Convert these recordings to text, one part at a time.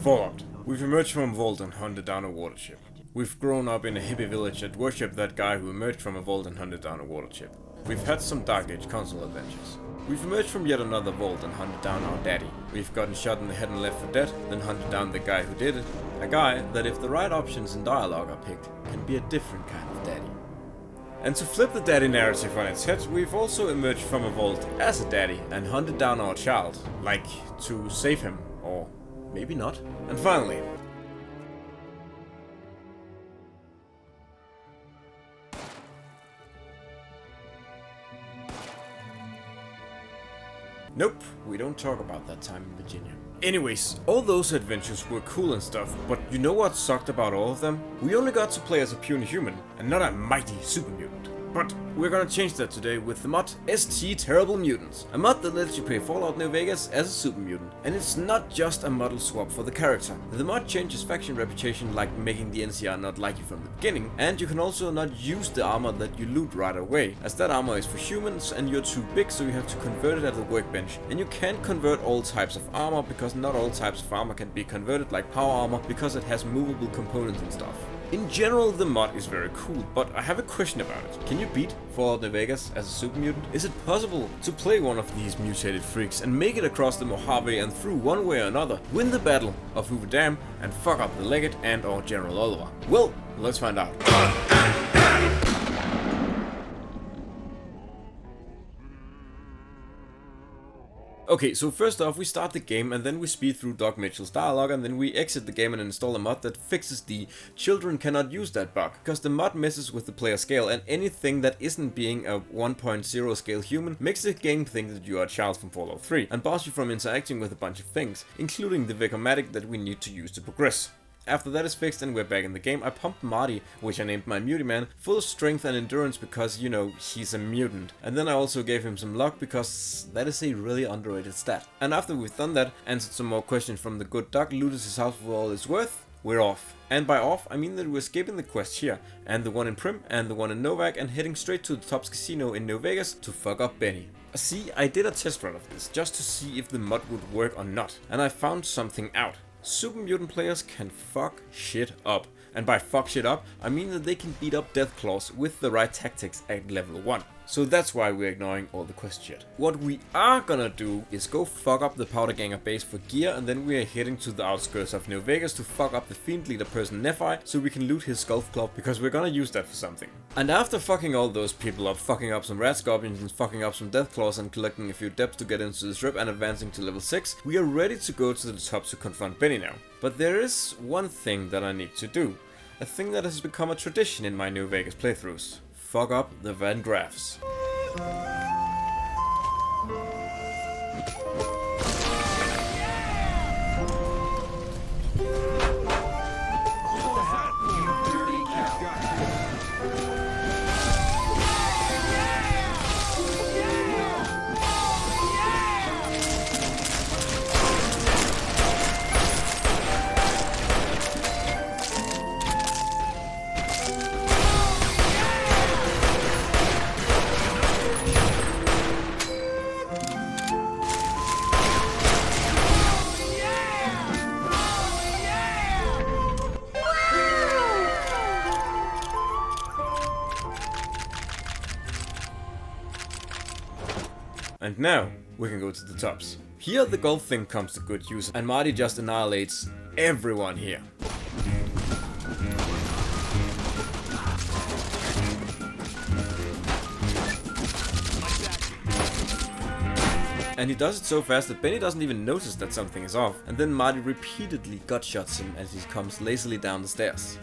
Fallout. We've emerged from a vault and hunted down a water chip. We've grown up in a hippie village that worshipped that guy who emerged from a vault and hunted down a water chip. We've had some Dark Age console adventures. We've emerged from yet another vault and hunted down our daddy. We've gotten shot in the head and left for dead, then hunted down the guy who did it. A guy that, if the right options and dialogue are picked, can be a different kind of daddy. And to flip the daddy narrative on its head, we've also emerged from a vault as a daddy and hunted down our child. Like, to save him, or maybe not. And finally, nope, we don't talk about that time in Virginia. Anyways, all those adventures were cool and stuff, but you know what sucked about all of them? We only got to play as a puny human, and not a mighty super mutant. But we're gonna change that today with the mod TERRIBLE Mutants, a mod that lets you play Fallout New Vegas as a super mutant. And it's not just a model swap for the character. The mod changes faction reputation, like making the NCR not like you from the beginning, and you can also not use the armor that you loot right away, as that armor is for humans and you're too big, so you have to convert it at the workbench. And you can't convert all types of armor, because not all types of armor can be converted like power armor, because it has movable components and stuff. In general, the mod is very cool, but I have a question about it. Can you beat Fallout New Vegas as a super mutant? Is it possible to play one of these mutated freaks and make it across the Mojave and through one way or another, win the battle of Hoover Dam, and fuck up the Legate and or General Oliver? Well, let's find out. Okay, so first off we start the game and then we speed through Doc Mitchell's dialogue, and then we exit the game and install a mod that fixes the children cannot use that bug, because the mod messes with the player scale, and anything that isn't being a 1.0 scale human makes the game think that you are a child from Fallout 3 and bars you from interacting with a bunch of things, including the Vecomatic that we need to use to progress. After that is fixed and we're back in the game, I pumped Marty, which I named my mutie man, full of strength and endurance because, you know, he's a mutant. And then I also gave him some luck because that is a really underrated stat. And after we've done that, answered some more questions from the good doc, looted his house for all it's worth, we're off. And by off, I mean that we're escaping the quest here, and the one in Prim, and the one in Novak, and heading straight to the Tops Casino in New Vegas to fuck up Benny. See, I did a test run of this, just to see if the mod would work or not, and I found something out. Super mutant players can fuck shit up. And by fuck shit up, I mean that they can beat up Deathclaws with the right tactics at level 1. So that's why we're ignoring all the quest shit. What we are gonna do is go fuck up the Powder Ganger base for gear, and then we are heading to the outskirts of New Vegas to fuck up the Fiend Leader person Nephi, so we can loot his Golf Club, because we're gonna use that for something. And after fucking all those people up, fucking up some Rat Scorpions and fucking up some Deathclaws and collecting a few depths to get into the strip and advancing to level 6, we are ready to go to the top to confront Benny now. But there is one thing that I need to do. A thing that has become a tradition in my New Vegas playthroughs. Fuck up the Van Graffs. And now, we can go to the tops. Here the golf thing comes to good use, and Marty just annihilates everyone here. And he does it so fast that Benny doesn't even notice that something is off, and then Marty repeatedly gutshots him as he comes lazily down the stairs.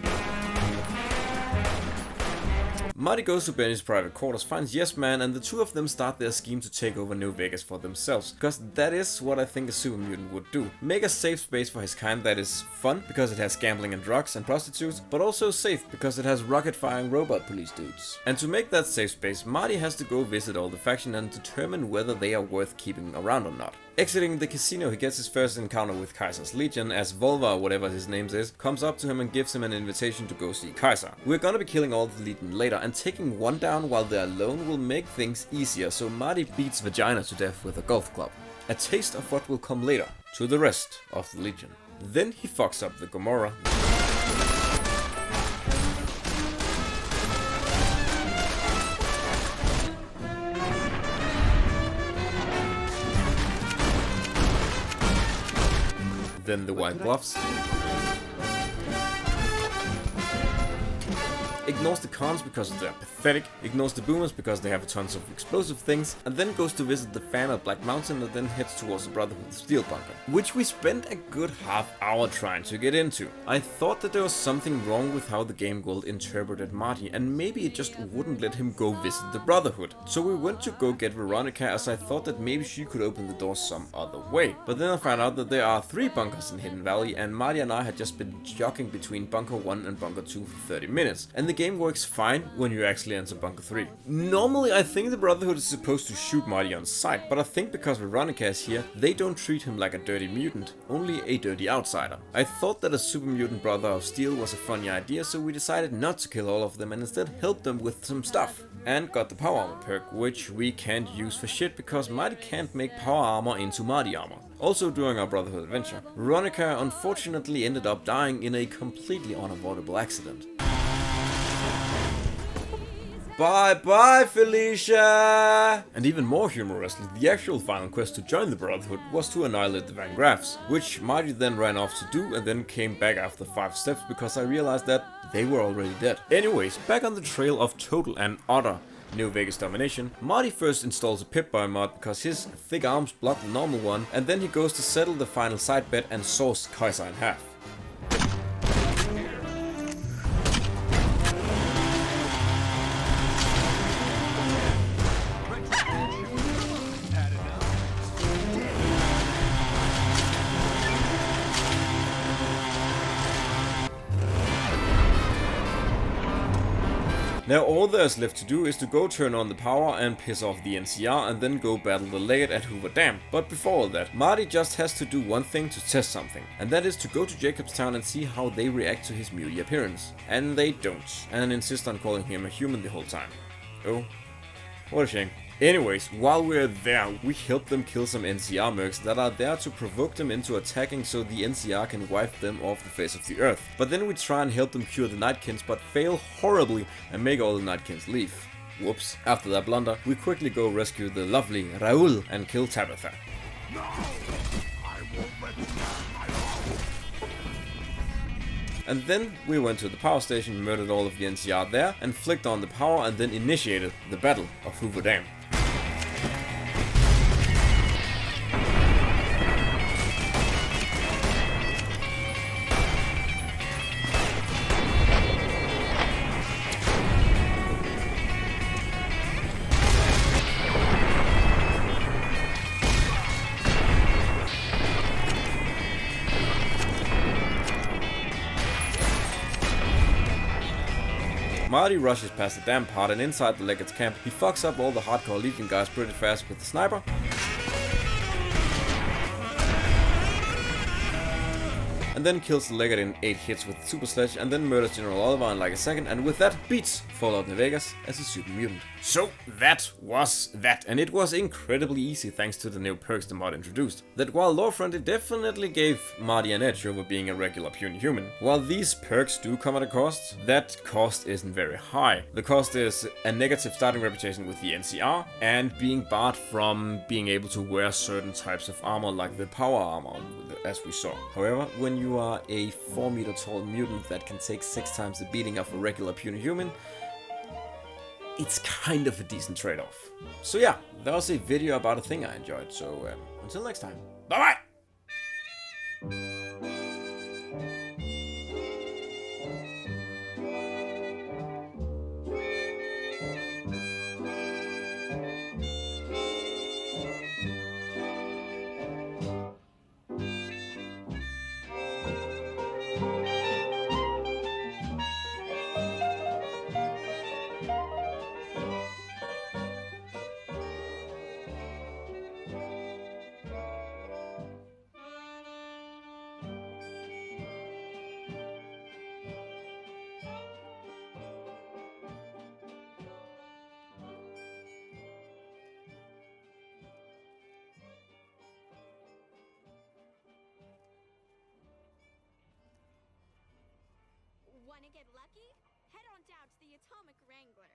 Marty goes to Benny's private quarters, finds Yes Man, and the two of them start their scheme to take over New Vegas for themselves, because that is what I think a super mutant would do. Make a safe space for his kind that is fun, because it has gambling and drugs and prostitutes, but also safe, because it has rocket-firing robot police dudes. And to make that safe space, Marty has to go visit all the faction and determine whether they are worth keeping around or not. Exiting the casino, he gets his first encounter with Kaiser's Legion, as Volva, or whatever his name is, comes up to him and gives him an invitation to go see Kaiser. We're gonna be killing all the Legion later, and taking one down while they're alone will make things easier, so Marty beats Vagina to death with a golf club. a taste of what will come later to the rest of the Legion. Then he fucks up the Gomorrah. Then the White Gloves. Ignores the cons because they're pathetic, ignores the boomers because they have tons of explosive things, and then goes to visit the fan at Black Mountain and then heads towards the Brotherhood of Steel bunker, which we spent a good half hour trying to get into. I thought that there was something wrong with how the game world interpreted Marty, and maybe it just wouldn't let him go visit the Brotherhood. So we went to go get Veronica, as I thought that maybe she could open the door some other way. But then I found out that there are 3 bunkers in Hidden Valley, and Marty and I had just been jogging between bunker 1 and bunker 2 for 30 minutes, and the game works fine when you actually enter bunker 3. Normally I think the Brotherhood is supposed to shoot Marty on sight, but I think because Veronica is here, they don't treat him like a dirty mutant, only a dirty outsider. I thought that a Super Mutant Brother of Steel was a funny idea, so we decided not to kill all of them and instead help them with some stuff. And got the power armor perk, which we can't use for shit because Marty can't make power armor into Marty armor. Also during our Brotherhood adventure, Veronica unfortunately ended up dying in a completely unavoidable accident. Bye bye, Felicia! And even more humorously, the actual final quest to join the Brotherhood was to annihilate the Van Graffs, which Marty then ran off to do and then came back after 5 steps because I realized that they were already dead. Anyways, back on the trail of total and utter New Vegas domination, Marty first installs a Pip-Boy mod because his thick arms block the normal one, and then he goes to settle the final side bet and saws Kaiser in half. Now all there's left to do is to go turn on the power and piss off the NCR and then go battle the Legate at Hoover Dam. But before all that, Marty just has to do one thing to test something, and that is to go to Jacobstown and see how they react to his mutie appearance. And they don't, and insist on calling him a human the whole time. Oh, what a shame. Anyways, while we're there, we help them kill some NCR mercs that are there to provoke them into attacking so the NCR can wipe them off the face of the earth. But then we try and help them cure the Nightkins, but fail horribly and make all the Nightkins leave. Whoops. After that blunder, we quickly go rescue the lovely Raoul and kill Tabitha. No, I won't let you die. And then we went to the power station, murdered all of the NCR there, and flicked on the power and then initiated the Battle of Hoover Dam. Marty rushes past the dam part, and inside the Legate's camp, he fucks up all the hardcore Legion guys pretty fast with the sniper. And then kills the Legate in 8 hits with the Super Sledge, and then murders General Oliver in like a second, and with that beats Fallout New Vegas as a Super Mutant. So that was that, and it was incredibly easy thanks to the new perks the mod introduced. That while Lorefront, it definitely gave Marty an edge over being a regular puny human. While these perks do come at a cost, that cost isn't very high. The cost is a negative starting reputation with the NCR, and being barred from being able to wear certain types of armor like the power armor, as we saw. However, when you are a 4 meter tall mutant that can take 6 times the beating of a regular puny human, it's kind of a decent trade-off. So yeah, that was a video about a thing I enjoyed, so until next time, bye bye! Want to get lucky? Head on down to the Atomic Wrangler.